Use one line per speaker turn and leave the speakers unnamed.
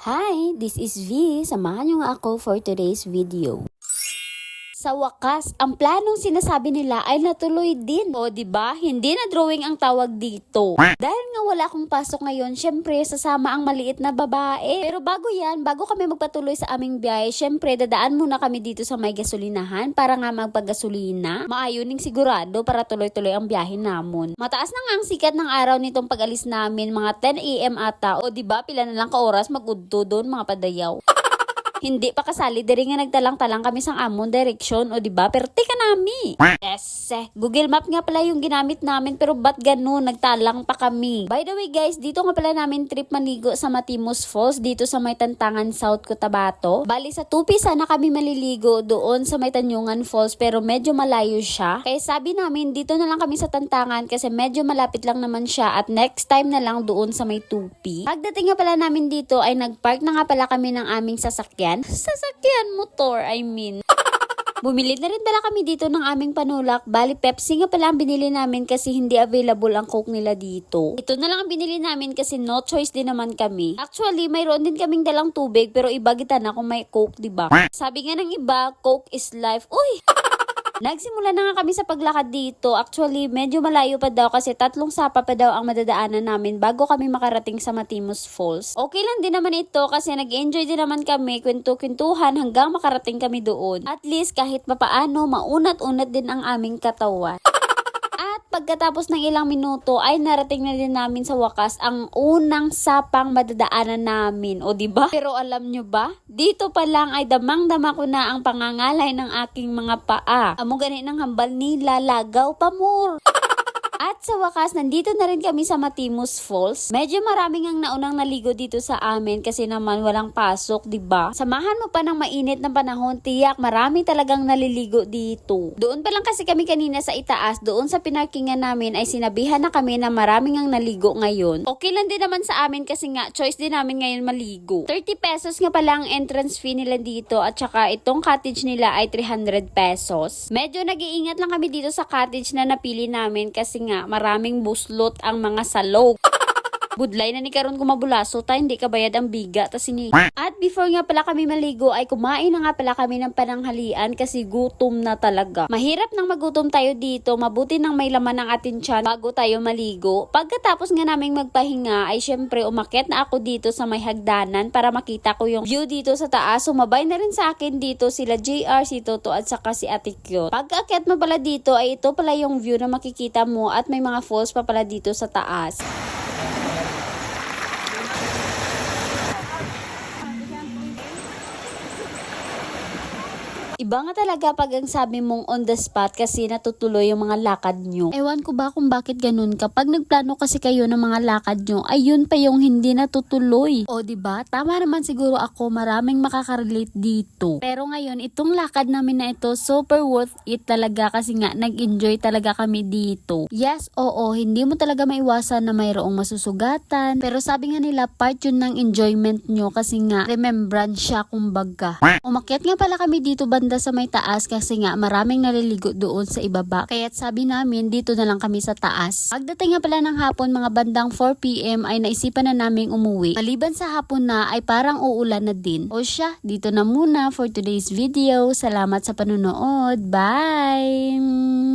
Hi, this is V. Samahan niyo nga ako for today's video. Sa wakas, ang planong sinasabi nila ay natuloy din. O di ba? Hindi na drawing ang tawag dito. Dahil nga wala akong pasok ngayon, syempre sasama ang maliit na babae. Pero bago yan, bago kami magpatuloy sa aming biyahe, syempre dadaan muna kami dito sa may gasolinahan para nga magpagasolina. Maayuning sigurado para tuloy-tuloy ang biyahe namon. Mataas na nga ang sikat ng araw nitong pag-alis namin, mga 10 AM ata. O di ba? Pila na lang ka oras magudto doon mga padayaw. Hindi pa kasali, diri nga nagtalang-talang kami sang amon direksyon, o diba? Perte ka nami. Yes, Google Map nga pala yung ginamit namin, pero ba't ganun? Nagtalang pa kami. By the way guys, dito nga pala namin trip maligo sa Matimos Falls, dito sa may Tantangan, South Cotabato. Bali sa Tupi sana kami maliligo doon sa may Tanyungan Falls, pero medyo malayo siya. Kaya sabi namin, dito na lang kami sa Tantangan kasi medyo malapit lang naman siya at next time na lang doon sa may Tupi. Pagdating nga pala namin dito ay nagpark na nga pala kami ng aming sasakyan. Motor, I mean. Bumili na rin pala kami dito ng aming panulak. Bali, Pepsi nga pala ang binili namin kasi hindi available ang Coke nila dito. Ito na lang ang binili namin kasi no choice din naman kami. Actually, mayroon din kaming dalang tubig pero iba kita na kung may Coke, diba? Sabi nga ng iba, Coke is life. Uy! Nagsimula na nga kami sa paglakad dito. Actually, medyo malayo pa daw kasi 3 sapa pa daw ang madadaanan namin bago kami makarating sa Matimos Falls. Okay lang din naman ito kasi nag-enjoy din naman kami, kwento-kwentuhan hanggang makarating kami doon. At least kahit papaano, maunat-unat din ang aming katawan. Pagkatapos ng ilang minuto ay narating na din namin sa wakas ang unang sapang madadaanan namin. O diba? Pero alam nyo ba? Dito pa lang ay damang-dama ko na ang pangangalay ng aking mga paa. Amo gani ng hambal nila, lagaw pa more. At sa wakas, nandito na rin kami sa Matimos Falls. Medyo maraming ang naunang naligo dito sa amin kasi naman walang pasok, 'di ba? Samahan mo pa ng mainit na panahon, tiyak marami talagang naliligo dito. Doon pa lang kasi kami kanina sa itaas, doon sa pinarkingan namin ay sinabihan na kami na maraming ang naligo ngayon. Okay lang din naman sa amin kasi nga choice din namin ngayon maligo. 30 pesos nga pala ang entrance fee nila dito at saka itong cottage nila ay 300 pesos. Medyo nag-iingat lang kami dito sa cottage na napili namin kasi nga maraming buslot ang mga salog. Budlay na ni karon kumabulaso ta, hindi kabayad ang biga ta sini. At before nga pala kami maligo ay kumain na nga pala kami ng pananghalian kasi gutom na talaga. Mahirap nang magutom tayo dito, mabuti nang may laman ng ating tiyan bago tayo maligo. Pagkatapos nga naming magpahinga ay syempre umakyat na ako dito sa may hagdanan para makita ko yung view dito sa taas. Sumabay na rin sa akin dito sila JR, si Toto at saka si Ate Cute. Pagkaakyat mo pala dito ay ito pala yung view na makikita mo at may mga falls pa pala dito sa taas. Iba nga talaga pag ang sabi mong on the spot kasi natutuloy yung mga lakad nyo. Ewan ko ba kung bakit ganun kapag nagplano kasi kayo ng mga lakad nyo, ayun pa yung hindi natutuloy. O diba? Tama naman siguro ako, maraming makakarelate dito. Pero ngayon, itong lakad namin na ito, super worth it talaga kasi nga nag-enjoy talaga kami dito. Yes, oo, hindi mo talaga maiwasan na mayroong masusugatan. Pero sabi nga nila, part yun ng enjoyment nyo kasi nga remembrance siya kumbaga. Umakyat nga pala kami dito banda sa may taas kasi nga maraming naliligo doon sa ibaba. Kaya't sabi namin dito na lang kami sa taas. Pagdating nga pala ng hapon mga bandang 4 PM ay naisipan na naming umuwi. Maliban sa hapon na ay parang uulan na din. O siya, dito na muna for today's video. Salamat sa panunood. Bye!